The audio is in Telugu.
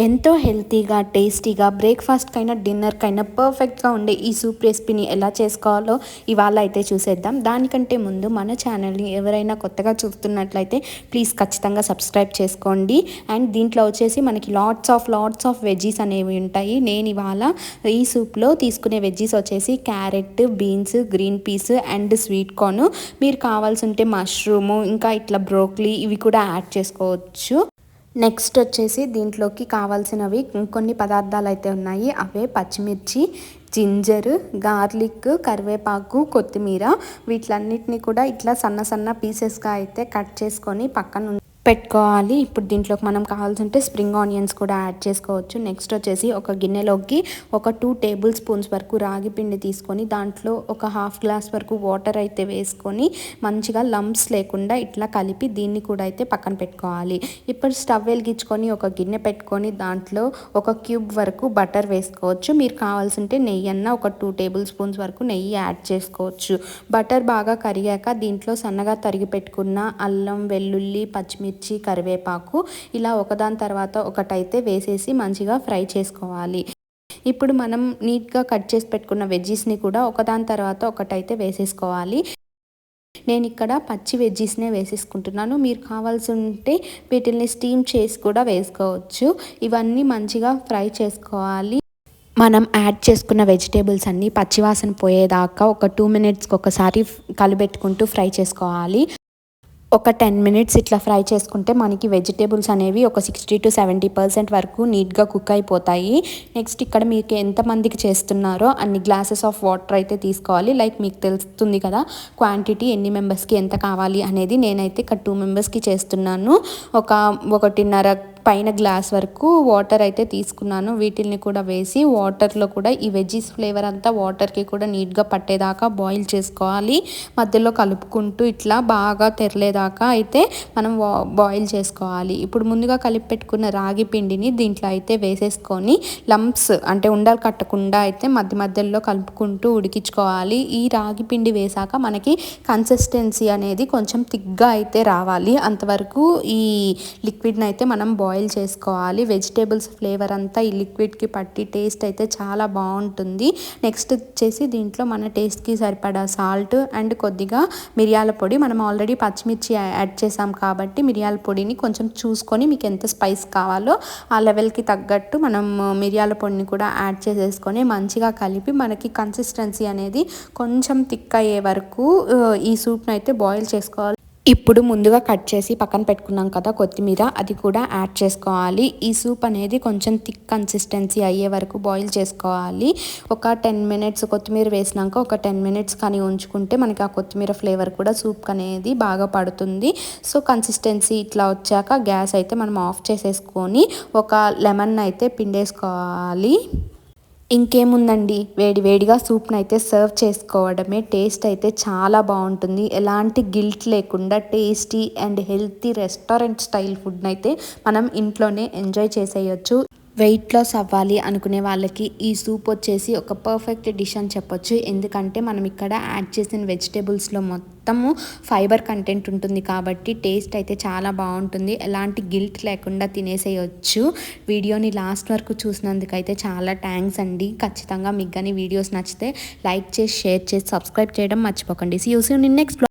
ఎంతో హెల్తీగా, టేస్టీగా బ్రేక్‌ఫాస్ట్‌కైనా, డిన్నర్‌కైనా పర్ఫెక్ట్‌గా ఉండే ఈ సూప్ రెసిపీని ఎలా చేసుకోవాలో ఇవాళ అయితే చూసేద్దాం. దానికంటే ముందు మన ఛానల్‌ని ఎవరైనా కొత్తగా చూస్తున్నట్లయితే ప్లీజ్ ఖచ్చితంగా సబ్స్క్రైబ్ చేసుకోండి. అండ్ దీంట్లో వచ్చేసి మనకి లాట్స్ ఆఫ్ వెజ్జీస్ అనేవి ఉంటాయి. నేను ఇవాళ ఈ సూప్‌లో తీసుకునే వెజ్జీస్ వచ్చేసి carrot, beans, green peas and sweet corn. మీరు కావాల్సుంటే మష్రూము, ఇంకా ఇట్లా బ్రోకలీ ఇవి కూడా యాడ్ చేసుకోవచ్చు. నెక్స్ట్ వచ్చేసి దీంట్లోకి కావాల్సినవి కొన్ని పదార్థాలు అయితే ఉన్నాయి. అవే పచ్చిమిర్చి, జింజర్, గార్లిక్, కరివేపాకు, కొత్తిమీర వీటిలన్నిటిని కూడా ఇట్లా సన్న సన్న పీసెస్గా అయితే కట్ చేసుకొని పక్కన పెట్టుకోవాలి. ఇప్పుడు దీంట్లోకి మనం కావాల్సింటే స్ప్రింగ్ ఆనియన్స్ కూడా యాడ్ చేసుకోవచ్చు. నెక్స్ట్ వచ్చేసి ఒక గిన్నెలోకి ఒక 2 టేబుల్ స్పూన్స్ వరకు రాగి పిండి తీసుకొని దాంట్లో ఒక హాఫ్ గ్లాస్ వరకు వాటర్ అయితే వేసుకొని మంచిగా లంప్స్ లేకుండా ఇట్లా కలిపి దీన్ని కూడా అయితే పక్కన పెట్టుకోవాలి. ఇప్పుడు స్టవ్ వెలిగించుకొని ఒక గిన్నె పెట్టుకొని దాంట్లో ఒక క్యూబ్ వరకు బటర్ వేసుకోవచ్చు. మీరు కావాల్సింటే నెయ్యి అన్న ఒక 2 టేబుల్ స్పూన్స్ వరకు నెయ్యి యాడ్ చేసుకోవచ్చు. బటర్ బాగా కరిగాక దీంట్లో సన్నగా తరిగి పెట్టుకున్న అల్లం, వెల్లుల్లి, పచ్చిమిర్చి, కరివేపాకు ఇలా ఒకదాని తర్వాత ఒకటైతే వేసేసి మంచిగా ఫ్రై చేసుకోవాలి. ఇప్పుడు మనం నీట్గా కట్ చేసి పెట్టుకున్న వెజ్జీస్ని కూడా ఒకదాని తర్వాత ఒకటైతే వేసేసుకోవాలి. నేను ఇక్కడ పచ్చి వెజ్జీస్నే వేసేసుకుంటున్నాను. మీరు కావాల్సి ఉంటే వీటిల్ని స్టీమ్ చేసి కూడా వేసుకోవచ్చు. ఇవన్నీ మంచిగా ఫ్రై చేసుకోవాలి. మనం యాడ్ చేసుకున్న వెజిటేబుల్స్ అన్నీ పచ్చివాసన పోయేదాకా ఒక 2 మినిట్స్కి ఒకసారి కలిపెట్టుకుంటూ ఫ్రై చేసుకోవాలి. ఒక 10 మినిట్స్ ఇట్లా ఫ్రై చేసుకుంటే మనకి వెజిటేబుల్స్ అనేవి ఒక 60-70% వరకు నీట్గా కుక్ అయిపోతాయి. నెక్స్ట్ ఇక్కడ మీకు ఎంతమందికి చేస్తున్నారో అన్ని గ్లాసెస్ ఆఫ్ వాటర్ అయితే తీసుకోవాలి. లైక్ మీకు తెలుస్తుంది కదా క్వాంటిటీ ఎన్ని మెంబర్స్కి ఎంత కావాలి అనేది. నేనైతే ఇక్కడ 2 మెంబర్స్కి చేస్తున్నాను. ఒక 1.5 పైన గ్లాస్ వరకు వాటర్ అయితే తీసుకున్నాను. వీటిల్ని కూడా వేసి వాటర్లో కూడా ఈ వెజ్జీస్ ఫ్లేవర్ అంతా వాటర్కి కూడా నీట్గా పట్టేదాకా బాయిల్ చేసుకోవాలి. మధ్యలో కలుపుకుంటూ ఇట్లా బాగా తెరలేదాకా అయితే మనం బాయిల్ చేసుకోవాలి. ఇప్పుడు ముందుగా కలిపి పెట్టుకున్న రాగి పిండిని దీంట్లో అయితే వేసేసుకొని లంప్స్ అంటే ఉండలు కట్టకుండా అయితే మధ్యలో కలుపుకుంటూ ఉడికించుకోవాలి. ఈ రాగి పిండి వేసాక మనకి కన్సిస్టెన్సీ అనేది కొంచెం థిక్గా అయితే రావాలి. అంతవరకు ఈ లిక్విడ్ని అయితే మనం బాయిల్ చేసుకోవాలి. వెజిటేబుల్స్ ఫ్లేవర్ అంతా ఈ లిక్విడ్కి పట్టి టేస్ట్ అయితే చాలా బాగుంటుంది. నెక్స్ట్ వచ్చేసి దీంట్లో మన టేస్ట్కి సరిపడా సాల్ట్ అండ్ కొద్దిగా మిరియాల పొడి. మనం ఆల్రెడీ పచ్చిమిర్చి యాడ్ చేసాం కాబట్టి మిరియాల పొడిని కొంచెం చూసుకొని మీకు ఎంత స్పైస్ కావాలో ఆ లెవెల్కి తగ్గట్టు మనం మిరియాల పొడిని కూడా యాడ్ చేసేసుకొని మంచిగా కలిపి మనకి కన్సిస్టెన్సీ అనేది కొంచెం థిక్ అయ్యే వరకు ఈ సూప్ని అయితే బాయిల్ చేసుకోవాలి. ఇప్పుడు ముందుగా కట్ చేసి పక్కన పెట్టుకున్నాం కదా కొత్తిమీర, అది కూడా యాడ్ చేసుకోవాలి. ఈ సూప్ అనేది కొంచెం థిక్ కన్సిస్టెన్సీ అయ్యే వరకు బాయిల్ చేసుకోవాలి. ఒక 10 మినిట్స్ కొత్తిమీర వేసినాక ఒక 10 మినిట్స్ కానీ ఉంచుకుంటే మనకి ఆ కొత్తిమీర ఫ్లేవర్ కూడా సూప్ అనేది బాగా పడుతుంది. సో కన్సిస్టెన్సీ ఇట్లా వచ్చాక గ్యాస్ అయితే మనం ఆఫ్ చేసేసుకొని ఒక లెమన్ అయితే పిండేసుకోవాలి. ఇంకేముందండి, వేడివేడిగా సూప్ని అయితే సర్వ్ చేసుకోవడమే. టేస్ట్ అయితే చాలా బాగుంటుంది. ఎలాంటి గిల్ట్ లేకుండా tasty and healthy restaurant style ఫుడ్ని అయితే మనం ఇంట్లోనే ఎంజాయ్ చేసేయచ్చు. వెయిట్ లాస్ అవ్వాలి అనుకునే వాళ్ళకి ఈ సూప్ వచ్చేసి ఒక పర్ఫెక్ట్ డిష్ అని చెప్పొచ్చు. ఎందుకంటే మనం ఇక్కడ యాడ్ చేసిన వెజిటేబుల్స్లో మొత్తము ఫైబర్ కంటెంట్ ఉంటుంది కాబట్టి టేస్ట్ అయితే చాలా బాగుంటుంది. ఎలాంటి గిల్ట్ లేకుండా తినేసేయచ్చు. వీడియోని లాస్ట్ వరకు చూసినందుకైతే చాలా థ్యాంక్స్ అండి. ఖచ్చితంగా మీకు కానీ వీడియోస్ నచ్చితే లైక్ చేసి, షేర్ చేసి, సబ్స్క్రైబ్ చేయడం మర్చిపోకండి. See you soon in next